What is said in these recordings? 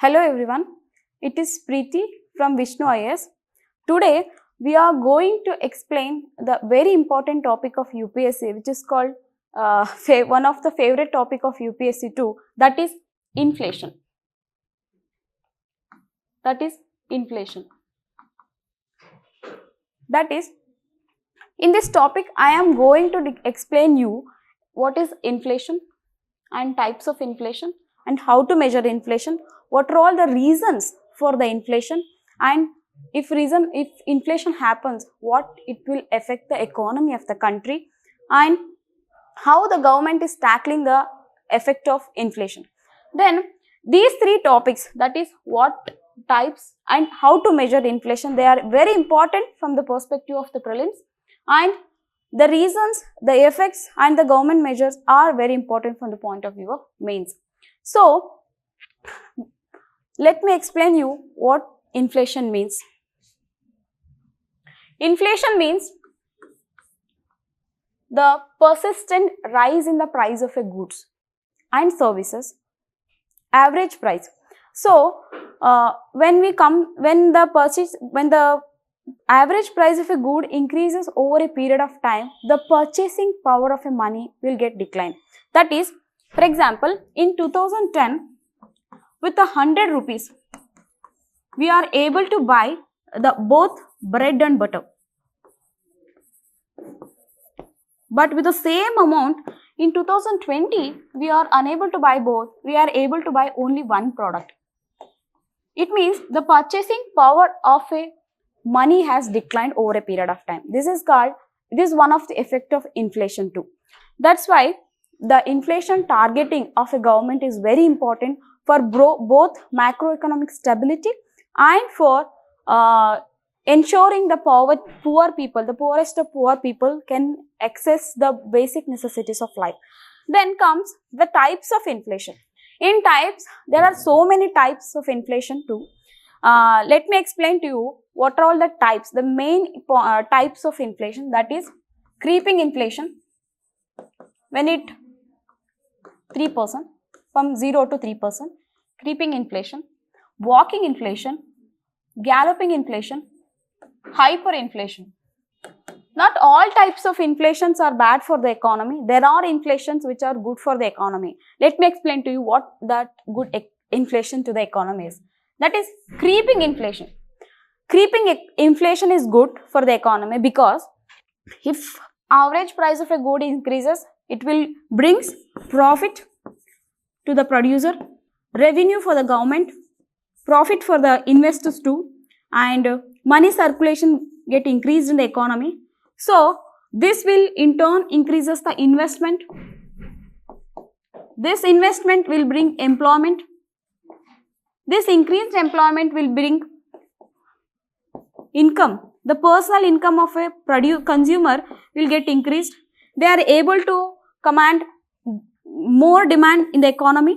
Hello everyone, it is Preethi from Vishnu IAS. Today we are going to explain the very important topic of UPSC, which is called one of the favorite topic of UPSC too, that is inflation. That is inflation. That is, in this topic I am going to explain you what is inflation and types of inflation and how to measure inflation, what are all the reasons for the inflation, and if inflation happens, what it will affect the economy of the country, and how the government is tackling the effect of inflation. Then these three topics, that is what types and how to measure inflation, they are very important from the perspective of the prelims, and the reasons, the effects and the government measures are very important from the point of view of mains. So, let me explain you what inflation means. Inflation means the persistent rise in the price of a goods and services, average price. So, when the average price of a good increases over a period of time, the purchasing power of a money will get declined. That is, for example, in 2010, with 100 rupees, we are able to buy both bread and butter. But with the same amount, in 2020, we are unable to buy both. We are able to buy only one product. It means the purchasing power of a money has declined over a period of time. This is one of the effect of inflation too. That's why the inflation targeting of a government is very important for both macroeconomic stability and for ensuring the poor people, the poorest of poor people can access the basic necessities of life. Then comes the types of inflation. In types, there are so many types of inflation too. Let me explain to you what are all the types, the main types of inflation. That is creeping inflation, when it 3%, from 0 to 3%, creeping inflation, walking inflation, galloping inflation, hyperinflation. Not all types of inflations are bad for the economy. There are inflations which are good for the economy. Let me explain to you what that good inflation to the economy is. That is creeping inflation. Creeping inflation is good for the economy because if average price of a good increases, it will brings profit to the producer, revenue for the government, profit for the investors too, and money circulation get increased in the economy. So, this will in turn increases the investment. This investment will bring employment. This increased employment will bring income. The personal income of a consumer will get increased. They are able to command more demand in the economy.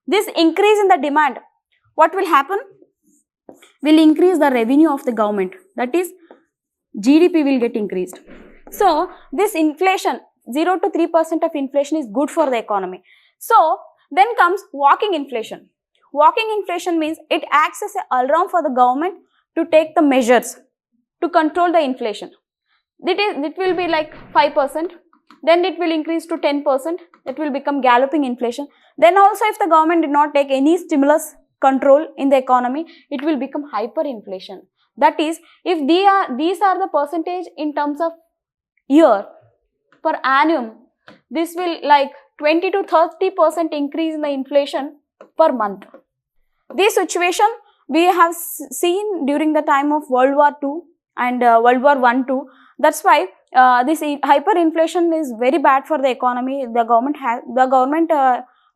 This increase in the demand, what will happen? Will increase the revenue of the government. That is, GDP will get increased. So, this inflation, 0 to 3% of inflation is good for the economy. So, then comes walking inflation. Walking inflation means it acts as an alarm for the government to take the measures to control the inflation. It will be like 5%, then it will increase to 10%, it will become galloping inflation. Then also if the government did not take any stimulus control in the economy, it will become hyperinflation. That is, if these are the percentage in terms of year per annum, this will like 20 to 30% increase in the inflation per month. This situation we have seen during the time of World War II and World War I too. That's why this hyperinflation is very bad for the economy. The government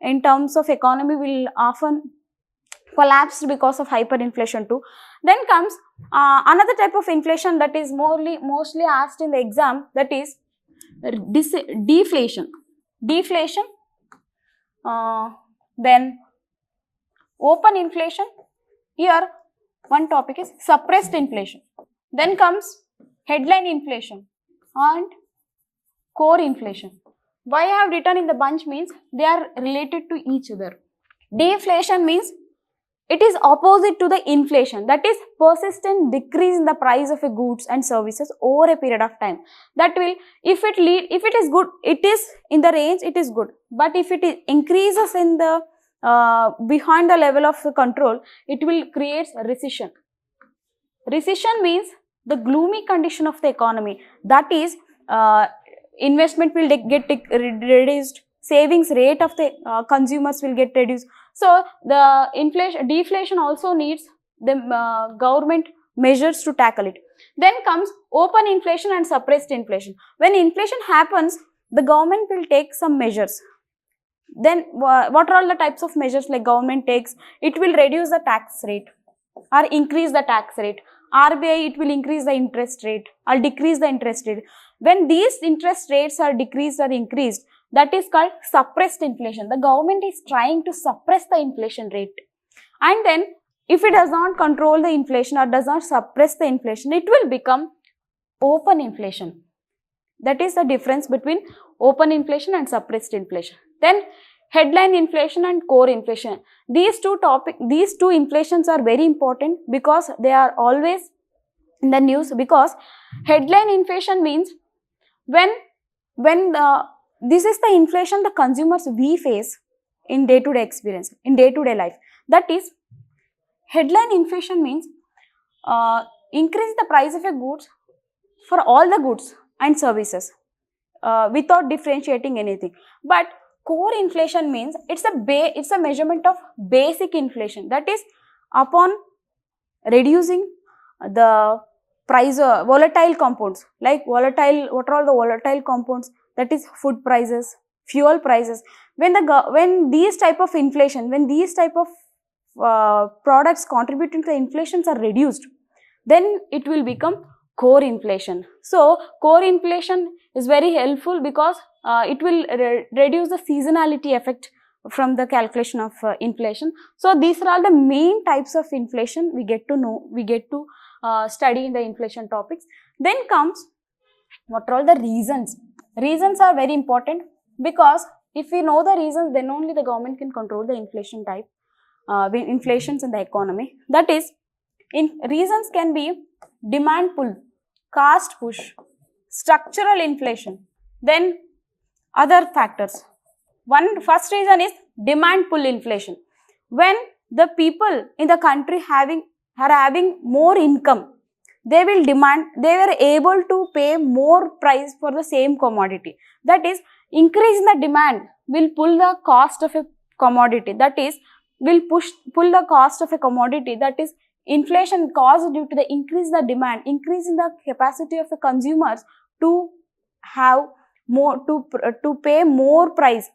in terms of economy will often collapse because of hyperinflation too. Then comes another type of inflation that is mostly asked in the exam, that is deflation. Deflation, then open inflation. Here one topic is suppressed inflation. Then comes headline inflation and core inflation. Why I have written in the bunch means they are related to each other. Deflation means it is opposite to the inflation, that is persistent decrease in the price of a goods and services over a period of time. That will, if it is good, it is in the range, it is good. But if it increases in the behind the level of control, it will create a recession. Recession means the gloomy condition of the economy. That is, investment will get reduced, savings rate of the consumers will get reduced. So the deflation also needs the government measures to tackle it. Then comes open inflation and suppressed inflation. When inflation happens, the government will take some measures. Then what are all the types of measures like government takes? It will reduce the tax rate or increase the tax rate. RBI, it will increase the interest rate or decrease the interest rate. When these interest rates are decreased or increased, that is called suppressed inflation. The government is trying to suppress the inflation rate. And then if it does not control the inflation or does not suppress the inflation, it will become open inflation. That is the difference between open inflation and suppressed inflation. Then headline inflation and core inflation. These two inflations are very important because they are always in the news, because headline inflation means this is the inflation the consumers we face in day-to-day experience, in day-to-day life. That is, headline inflation means increase the price of a goods for all the goods and services without differentiating anything. But core inflation means it's a measurement of basic inflation. That is, upon reducing the price of volatile compounds, like what are all the volatile compounds? That is food prices, fuel prices. When these type of inflation, when these type of products contributing to the inflations are reduced, then it will become core inflation. So core inflation is very helpful because it will reduce the seasonality effect from the calculation of inflation. So these are all the main types of inflation we get to know, we get to study in the inflation topics. Then comes what are all the reasons. Reasons are very important because if we know the reasons, then only the government can control the inflation type, inflations in the economy. That is, reasons can be demand pull, cost push, structural inflation, then other factors. First reason is demand pull inflation. When the people in the country are having more income, they were able to pay more price for the same commodity. That is, increase in the demand will pull the cost of a commodity. That is, will pull the cost of a commodity. That is, inflation caused due to the increase in the demand, increase in the capacity of the consumers to have more, to pay more price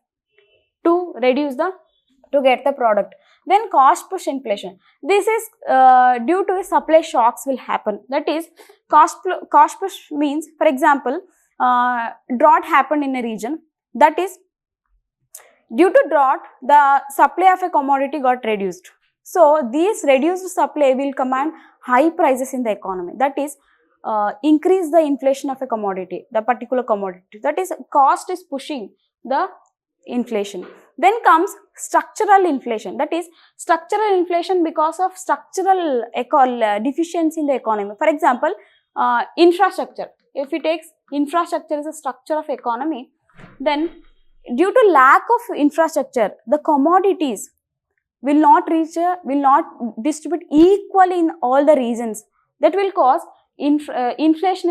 to get the product. Then cost push inflation. This is due to supply shocks will happen. That is, cost push means, for example, drought happened in a region. That is, due to drought, the supply of a commodity got reduced. So this reduced supply will command high prices in the economy. That is, increase the inflation of a commodity, the particular commodity. That is, cost is pushing the inflation. Then comes structural inflation. That is, structural inflation because of structural deficiency in the economy. For example, infrastructure. If it takes infrastructure as a structure of economy, then due to lack of infrastructure, the commodities will not distribute equally in all the regions. That will cause inflation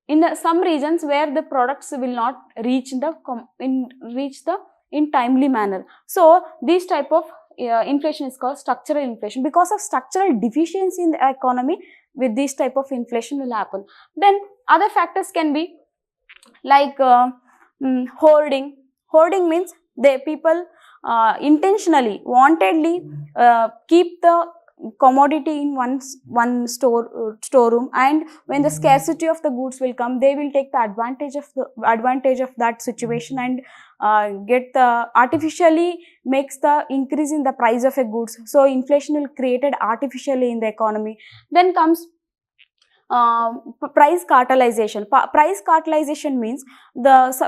in some regions where the products will not reach in timely manner. So this type of inflation is called structural inflation. Because of structural deficiency in the economy, with this type of inflation will happen. Then other factors can be like hoarding. Hoarding means people intentionally, wantedly keep the commodity in one storeroom, and when the scarcity of the goods will come, they will take the advantage of that situation and artificially makes the increase in the price of a goods. So inflation will created artificially in the economy. Then comes price cartelization. Price cartelization means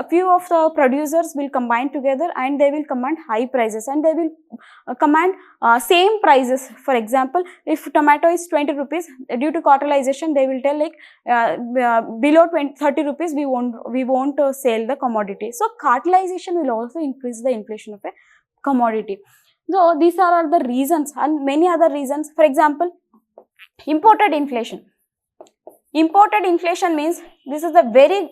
few of the producers will combine together and they will command high prices, and they will command same prices. For example, if tomato is 20 rupees, due to cartelization they will tell like below 30 rupees we won't sell the commodity. So cartelization will also increase the inflation of a commodity. So these are the reasons, and many other reasons. For example, imported inflation. Imported inflation means, this is a very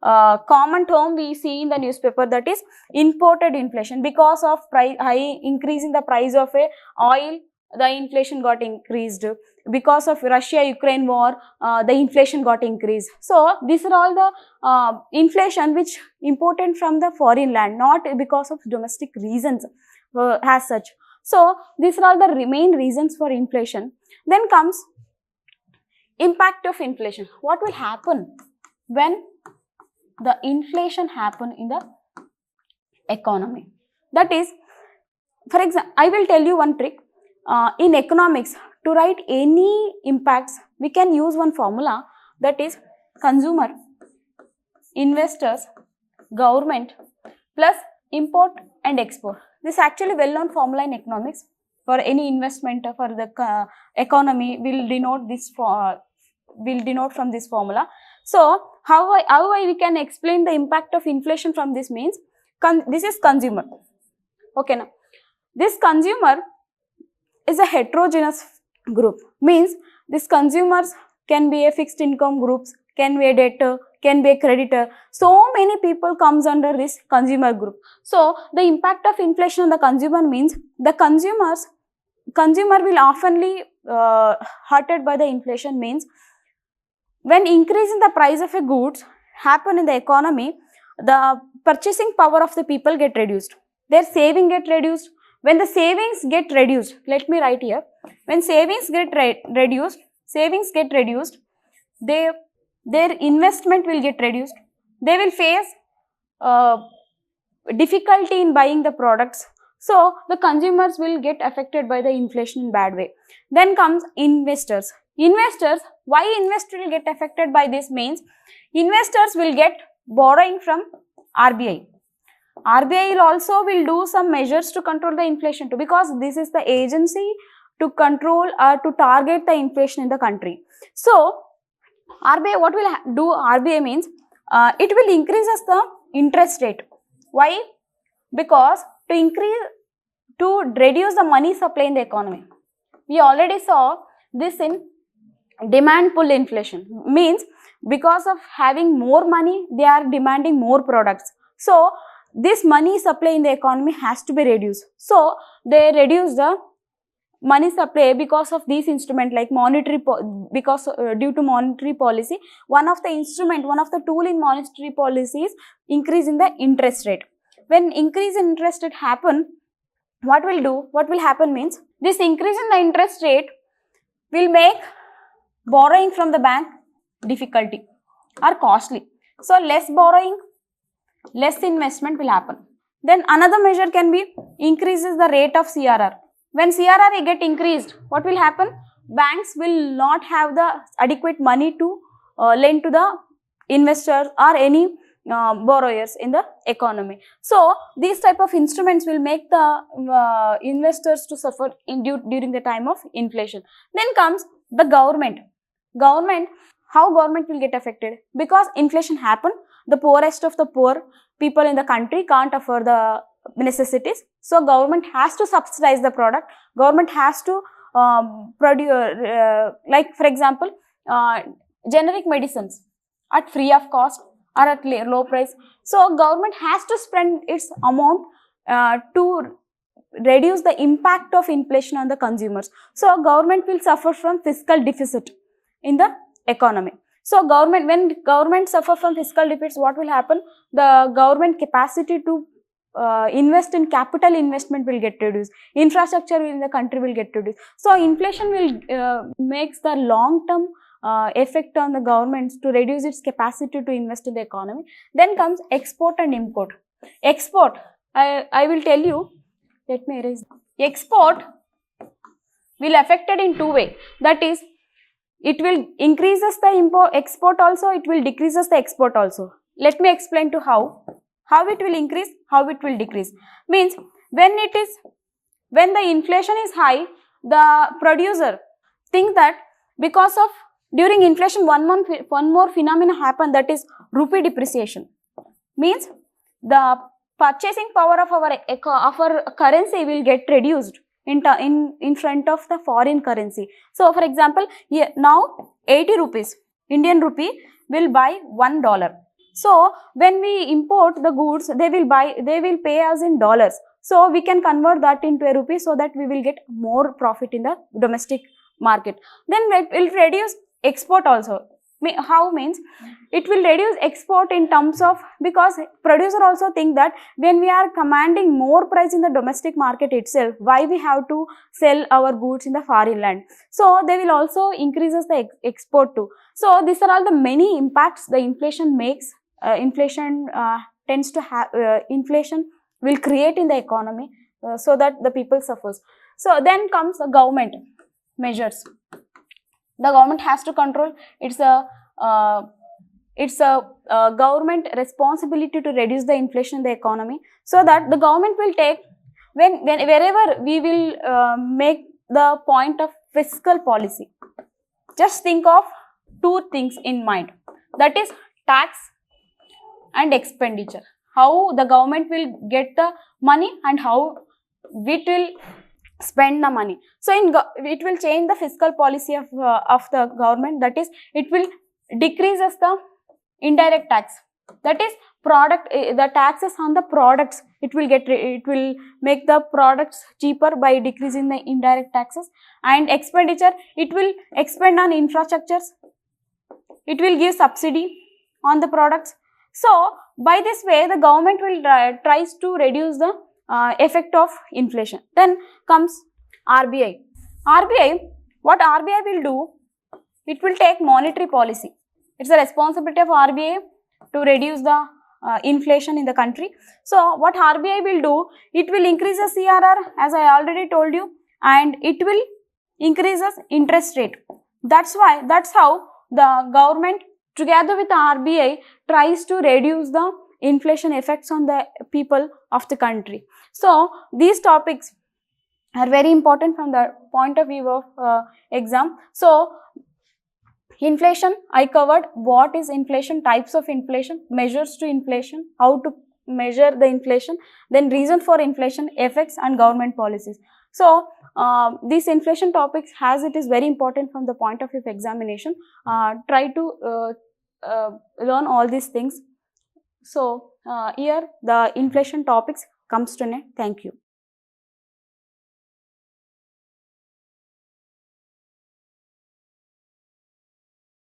common term we see in the newspaper, that is imported inflation. Because of high increase in the price of a oil, the inflation got increased. Because of Russia-Ukraine war, the inflation got increased. So these are all the inflation which imported from the foreign land, not because of domestic reasons as such. So these are all the main reasons for inflation. Then comes impact of inflation. What will happen when the inflation happen in the economy? That is, for example, I will tell you one trick. In economics, to write any impacts, we can use one formula, that is consumer, investors, government plus import and export. This is actually well-known formula in economics. For any investment for the economy, will denote from this formula. So how we can explain the impact of inflation from this means, this is consumer. Okay, now this consumer is a heterogeneous group, means these consumers can be a fixed income groups, can be a debtor, can be a creditor. So many people comes under this consumer group. So the impact of inflation on the consumer means, the consumer will oftenly hurted by the inflation. Means when increase in the price of a goods happen in the economy, the purchasing power of the people get reduced, their saving get reduced. When the savings get reduced, let me write here, when savings get reduced, their investment will get reduced. They will face difficulty in buying the products. So the consumers will get affected by the inflation in bad way. Then comes investors. Why investors will get affected by this means, investors will get borrowing from RBI. RBI will do some measures to control the inflation too, because this is the agency to control or to target the inflation in the country. So RBI, what will do RBI means, it will increase the interest rate. Why? Because to reduce the money supply in the economy. We already saw this in demand pull inflation, means because of having more money, they are demanding more products. So this money supply in the economy has to be reduced. So they reduce the money supply because of these instruments like monetary, because due to monetary policy, one of the tool in monetary policy is increase in the interest rate. When increase in interest rate happen, what will happen means, this increase in the interest rate will make borrowing from the bank difficulty or costly. So less borrowing, less investment will happen. Then another measure can be increases the rate of CRR. When CRR get increased, what will happen? Banks will not have the adequate money to lend to the investors or any borrowers in the economy. So these type of instruments will make the investors to suffer during the time of inflation. Then comes the government. How government will get affected? Because inflation happen, the poorest of the poor people in the country can't afford the necessities. So government has to subsidize the product. Government has to produce, like for example, generic medicines at free of cost or at low price. So government has to spend its amount to reduce the impact of inflation on the consumers. So government will suffer from fiscal deficit in the economy. So when government suffer from fiscal deficits, what will happen? The government capacity to invest in capital investment will get reduced. Infrastructure in the country will get reduced. So inflation will makes the long term effect on the governments to reduce its capacity to invest in the economy. Then comes export and import. Export, I will tell you, let me erase. Export will affected in two ways. That is, it will increases the export also, it will decreases the export also. Let me explain to how it will increase, how it will decrease. Means when the inflation is high, the producer think that because of during inflation one more phenomena happen, that is rupee depreciation. Means the purchasing power of our currency will get reduced in front of the foreign currency. So for example, here now 80 rupees Indian rupee will buy $1. So when we import the goods, they will pay us in dollars. So we can convert that into a rupee so that we will get more profit in the domestic market. Then it will reduce export also. How means it will reduce export in terms of, because producer also think that when we are commanding more price in the domestic market itself, why we have to sell our goods in the foreign land. So they will also increases the export too. So these are all the many impacts the inflation makes. Inflation tends to have inflation will create in the economy so that the people suffers. So then comes the government measures. The government has to control. It's a government responsibility to reduce the inflation in the economy, so that the government will take wherever we will make the point of fiscal policy. Just think of two things in mind, that is tax and expenditure. How the government will get the money and how it will spend the money. So it will change the fiscal policy of the government, that is it will decreases the indirect tax, that is the taxes on the products. It will make the products cheaper by decreasing the indirect taxes. And expenditure, it will expend on infrastructures, it will give subsidy on the products. So by this way the government will tries to reduce the effect of inflation. Then comes RBI. What RBI will do, it will take monetary policy. It's the responsibility of RBI to reduce the inflation in the country. So what RBI will do, it will increase the CRR, as I already told you, and it will increase the interest rate. That's how the government together with the RBI tries to reduce the inflation effects on the people of the country. So these topics are very important from the point of view of exam. So inflation, I covered what is inflation, types of inflation, measures to inflation, how to measure the inflation, then reason for inflation, effects and government policies. So these inflation topics, as it is very important from the point of view of examination, try to learn all these things. So here the inflation topics comes to an end. Thank you.